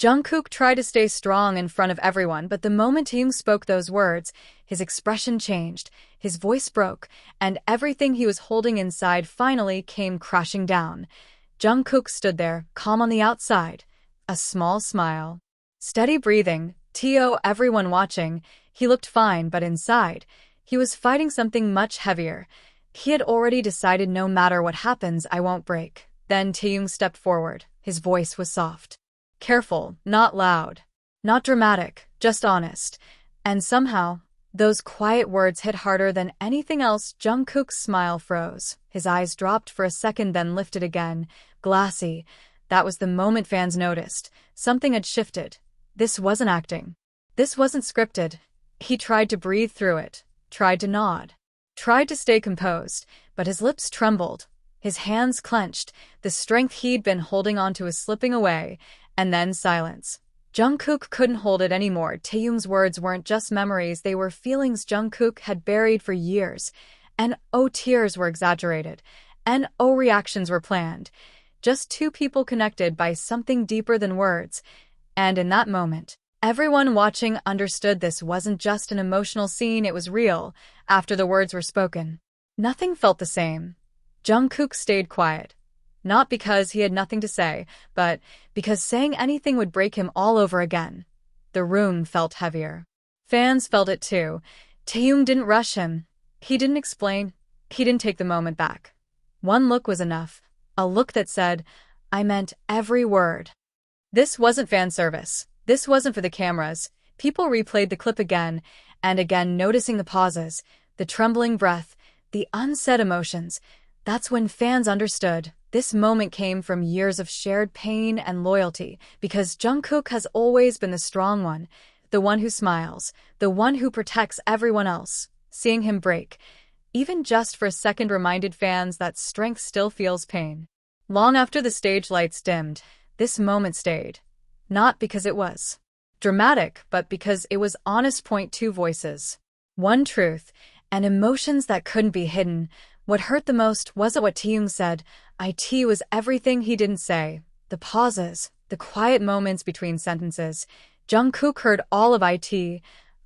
Jungkook tried to stay strong in front of everyone, but the moment Taehyung spoke those words, his expression changed, his voice broke, and everything he was holding inside finally came crashing down. Jungkook stood there, calm on the outside, a small smile. Steady breathing, everyone watching, he looked fine, but inside, he was fighting something much heavier. He had already decided no matter what happens, I won't break. Then Taehyung stepped forward. His voice was soft. Careful, not loud. Not dramatic, just honest. And somehow, those quiet words hit harder than anything else. Jungkook's smile froze. His eyes dropped for a second, then lifted again, glassy. That was the moment fans noticed. Something had shifted. This wasn't acting. This wasn't scripted. He tried to breathe through it, tried to nod, tried to stay composed, but his lips trembled. His hands clenched, the strength he'd been holding onto was slipping away, and then silence. Jungkook couldn't hold it anymore. Taehyung's words weren't just memories, they were feelings Jungkook had buried for years. And tears were exaggerated. And reactions were planned. Just two people connected by something deeper than words. And in that moment, everyone watching understood this wasn't just an emotional scene, it was real. After the words were spoken, nothing felt the same. Jungkook stayed quiet. Not because he had nothing to say, but because saying anything would break him all over again. The room felt heavier. Fans felt it too. Taehyung didn't rush him. He didn't explain. He didn't take the moment back. One look was enough. A look that said, I meant every word. This wasn't fan service. This wasn't for the cameras. People replayed the clip again and again, noticing the pauses, the trembling breath, the unsaid emotions. That's when fans understood. This moment came from years of shared pain and loyalty, because Jungkook has always been the strong one, the one who smiles, the one who protects everyone else. Seeing him break, even just for a second, reminded fans that strength still feels pain. Long after the stage lights dimmed, this moment stayed. Not because it was dramatic, but because it was honest. Two voices, one truth, and emotions that couldn't be hidden. What hurt the most wasn't what Taehyung said. It was everything he didn't say. The pauses, the quiet moments between sentences. Jungkook heard all of it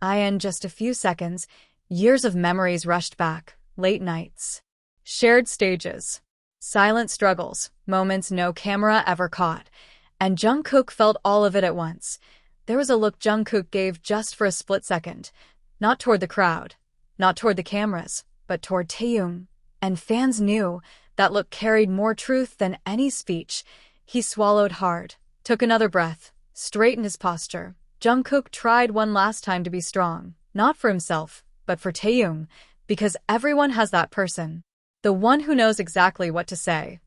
in just a few seconds. Years of memories rushed back. Late nights, shared stages, silent struggles, moments no camera ever caught. And Jungkook felt all of it at once. There was a look Jungkook gave just for a split second. Not toward the crowd, not toward the cameras, but toward Taehyung. And fans knew that look carried more truth than any speech. He swallowed hard, took another breath, straightened his posture. Jungkook tried one last time to be strong, not for himself, but for Taehyung, because everyone has that person. The one who knows exactly what to say.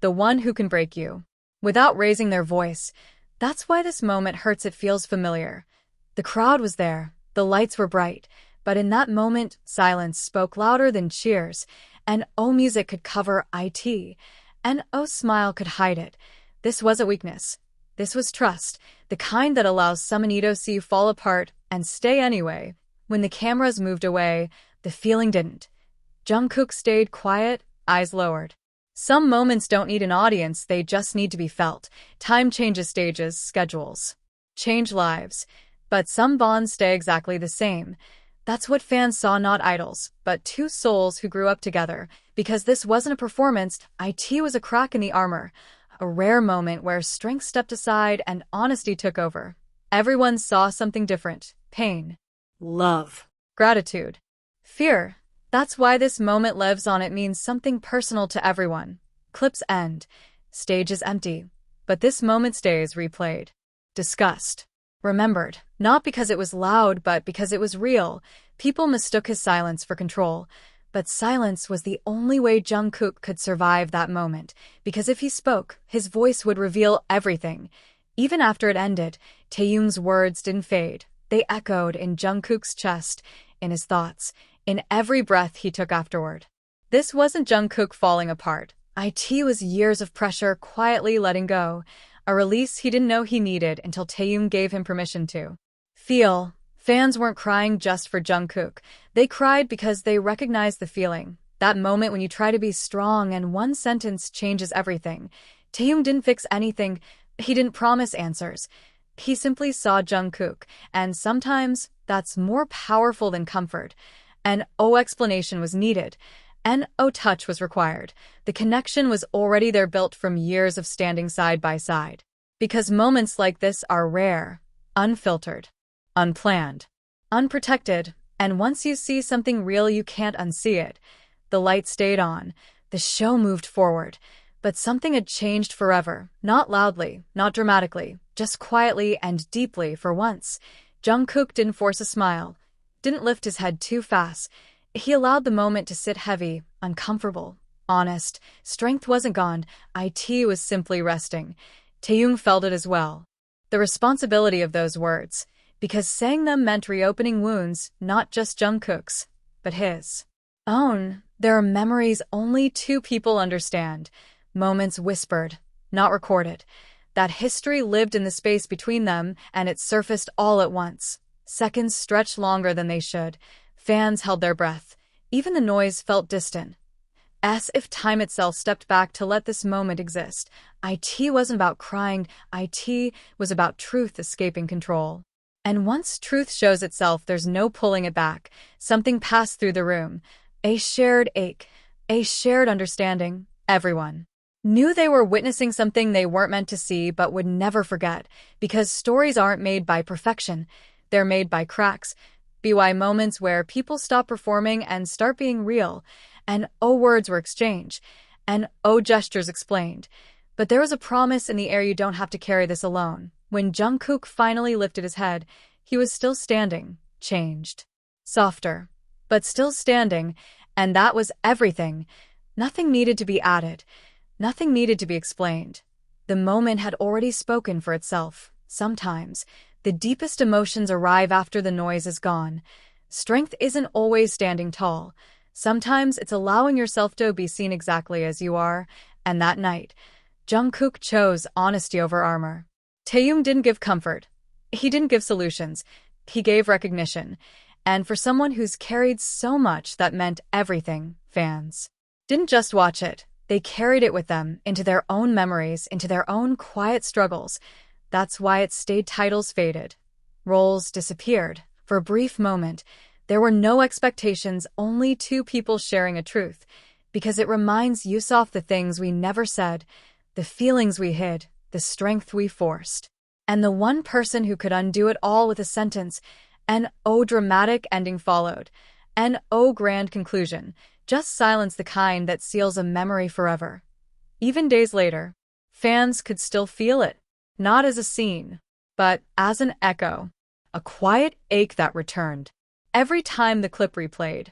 The one who can break you without raising their voice. That's why this moment hurts. It feels familiar. The crowd was there, the lights were bright, but in that moment, silence spoke louder than cheers. And music could cover it, and smile could hide it. This wasn't weakness. This was trust, the kind that allows someone to see you fall apart and stay anyway. When the cameras moved away, the feeling didn't. Jungkook stayed quiet, eyes lowered. Some moments don't need an audience, they just need to be felt. Time changes stages, schedules change lives, but some bonds stay exactly the same. That's what fans saw, not idols, but two souls who grew up together. Because this wasn't a performance, it was a crack in the armor. A rare moment where strength stepped aside and honesty took over. Everyone saw something different. Pain. Love. Gratitude. Fear. That's why this moment lives on. It means something personal to everyone. Clips end. Stage is empty. But this moment stays, replayed. Discussed. Remembered. Not because it was loud, but because it was real. People mistook his silence for control. But silence was the only way Jungkook could survive that moment. Because if he spoke, his voice would reveal everything. Even after it ended, Taehyung's words didn't fade. They echoed in Jungkook's chest, in his thoughts, in every breath he took afterward. This wasn't Jungkook falling apart. It was years of pressure quietly letting go. A release he didn't know he needed until Taehyung gave him permission to feel. Fans weren't crying just for Jungkook. They cried because they recognized the feeling. That moment when you try to be strong and one sentence changes everything. Taehyung didn't fix anything. He didn't promise answers. He simply saw Jungkook, and sometimes that's more powerful than comfort. An O explanation was needed. An O touch was required. The connection was already there, built from years of standing side by side. Because moments like this are rare, unfiltered, unplanned, unprotected, and once you see something real, you can't unsee it. The light stayed on. The show moved forward. But something had changed forever. Not loudly, not dramatically, just quietly and deeply for once. Jungkook didn't force a smile, didn't lift his head too fast. He allowed the moment to sit heavy, uncomfortable, honest. Strength wasn't gone. It was simply resting. Taehyung felt it as well. The responsibility of those words, because saying them meant reopening wounds, not just Jungkook's, but his own. There are memories only two people understand. Moments whispered, not recorded. That history lived in the space between them, and it surfaced all at once. Seconds stretched longer than they should. Fans held their breath. Even the noise felt distant, as if time itself stepped back to let this moment exist. It wasn't about crying. It was about truth escaping control. And once truth shows itself, there's no pulling it back. Something passed through the room. A shared ache. A shared understanding. Everyone knew they were witnessing something they weren't meant to see but would never forget, because stories aren't made by perfection. They're made by cracks. By moments where people stop performing and start being real. And O words were exchanged. And O gestures explained. But there was a promise in the air: you don't have to carry this alone. When Jungkook finally lifted his head, he was still standing, changed. Softer, but still standing, and that was everything. Nothing needed to be added. Nothing needed to be explained. The moment had already spoken for itself. Sometimes, the deepest emotions arrive after the noise is gone. Strength isn't always standing tall. Sometimes it's allowing yourself to be seen exactly as you are. And that night, Jungkook chose honesty over armor. Taehyung didn't give comfort. He didn't give solutions. He gave recognition. And for someone who's carried so much that meant everything, fans didn't just watch it. They carried it with them, into their own memories, into their own quiet struggles. That's why it stayed. Titles faded. Roles disappeared. For a brief moment, there were no expectations, only two people sharing a truth. Because it reminds us of the things we never said, the feelings we hid, the strength we forced. And the one person who could undo it all with a sentence. An O dramatic ending followed. An O grand conclusion. Just silence, the kind that seals a memory forever. Even days later, fans could still feel it. Not as a scene, but as an echo. A quiet ache that returned every time the clip replayed.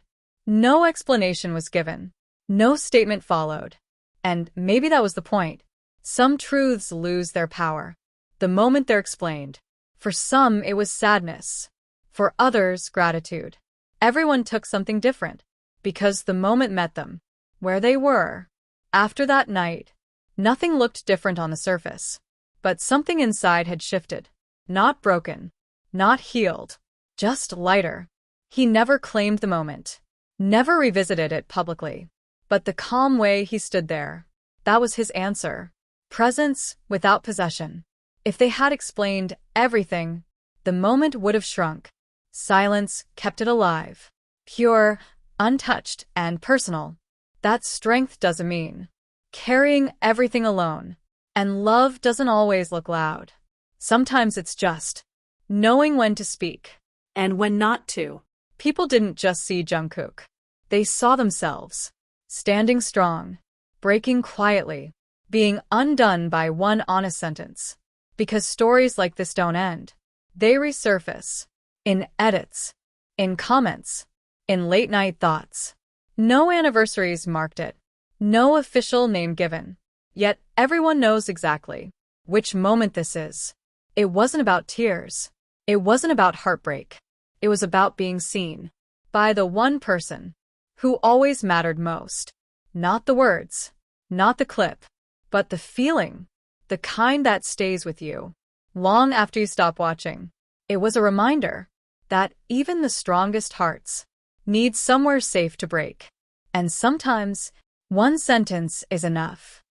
No explanation was given. No statement followed. And maybe that was the point. Some truths lose their power the moment they're explained. For some, it was sadness. For others, gratitude. Everyone took something different, because the moment met them where they were. After that night, nothing looked different on the surface. But something inside had shifted. Not broken. Not healed. Just lighter. He never claimed the moment. Never revisited it publicly. But the calm way he stood there, that was his answer. Presence without possession. If they had explained everything, the moment would have shrunk. Silence kept it alive. Pure, untouched, and personal. That strength doesn't mean carrying everything alone. And love doesn't always look loud. Sometimes it's just knowing when to speak and when not to. People didn't just see Jungkook. They saw themselves, standing strong, breaking quietly, being undone by one honest sentence. Because stories like this don't end. They resurface. In edits. In comments. In late-night thoughts. No anniversaries marked it. No official name given. Yet everyone knows exactly which moment this is. It wasn't about tears. It wasn't about heartbreak. It was about being seen by the one person who always mattered most. Not the words, not the clip, but the feeling, the kind that stays with you long after you stop watching. It was a reminder that even the strongest hearts need somewhere safe to break. And sometimes, one sentence is enough.